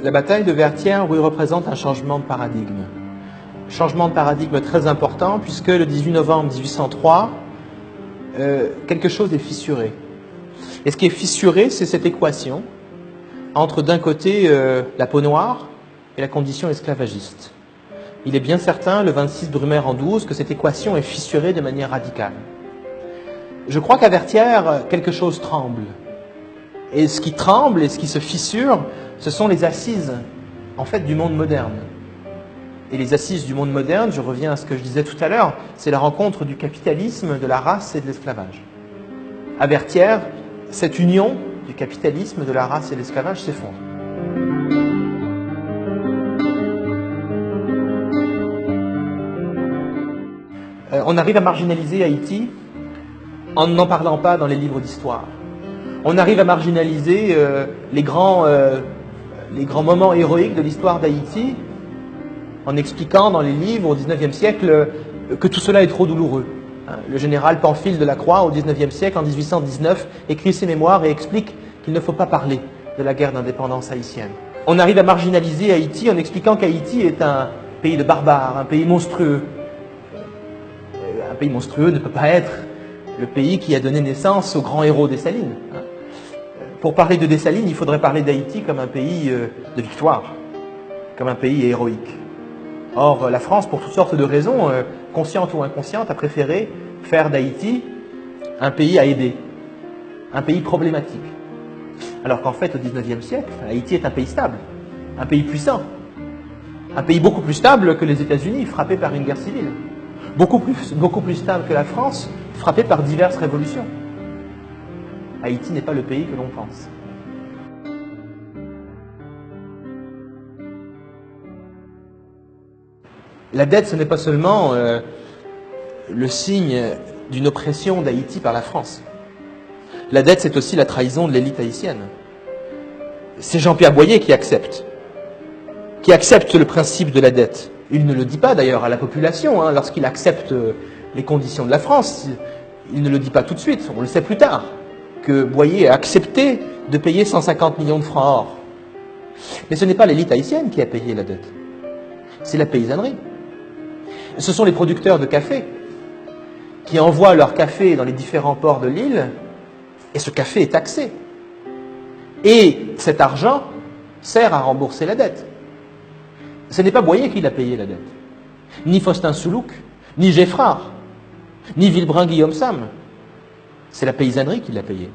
La bataille de Vertières, oui, représente un changement de paradigme. Changement de paradigme très important puisque le 18 novembre 1803, quelque chose est fissuré. Et ce qui est fissuré, c'est cette équation entre d'un côté la peau noire et la condition esclavagiste. Il est bien certain, le 26 Brumaire en 12, que cette équation est fissurée de manière radicale. Je crois qu'à Vertières, quelque chose tremble. Et ce qui tremble et ce qui se fissure, ce sont les assises, en fait, du monde moderne. Et les assises du monde moderne, je reviens à ce que je disais tout à l'heure, c'est la rencontre du capitalisme, de la race et de l'esclavage. À Vertières, cette union du capitalisme, de la race et de l'esclavage s'effondre. On arrive à marginaliser Haïti en n'en parlant pas dans les livres d'histoire. On arrive à marginaliser les grands moments héroïques de l'histoire d'Haïti en expliquant dans les livres au XIXe siècle que tout cela est trop douloureux. Le général Pamphile de la Croix, au XIXe siècle, en 1819, écrit ses mémoires et explique qu'il ne faut pas parler de la guerre d'indépendance haïtienne. On arrive à marginaliser Haïti en expliquant qu'Haïti est un pays de barbares, un pays monstrueux. Un pays monstrueux ne peut pas être le pays qui a donné naissance aux grands héros Dessalines. Pour parler de Dessalines, il faudrait parler d'Haïti comme un pays de victoire, comme un pays héroïque. Or, la France, pour toutes sortes de raisons, conscientes ou inconscientes, a préféré faire d'Haïti un pays à aider, un pays problématique. Alors qu'en fait, au XIXe siècle, Haïti est un pays stable, un pays puissant, un pays beaucoup plus stable que les États-Unis, frappé par une guerre civile, beaucoup plus stable que la France, frappé par diverses révolutions. Haïti n'est pas le pays que l'on pense. La dette, ce n'est pas seulement le signe d'une oppression d'Haïti par la France. La dette, c'est aussi la trahison de l'élite haïtienne. C'est Jean-Pierre Boyer qui accepte le principe de la dette. Il ne le dit pas d'ailleurs à la population, lorsqu'il accepte les conditions de la France. Il ne le dit pas tout de suite, on le sait plus tard, que Boyer a accepté de payer 150 millions de francs or. Mais ce n'est pas l'élite haïtienne qui a payé la dette, c'est la paysannerie. Ce sont les producteurs de café qui envoient leur café dans les différents ports de l'île et ce café est taxé. Et cet argent sert à rembourser la dette. Ce n'est pas Boyer qui l'a payé la dette, ni Faustin Soulouque, ni Geffrard, ni Vilbrun Guillaume Sam. C'est la paysannerie qui l'a payé.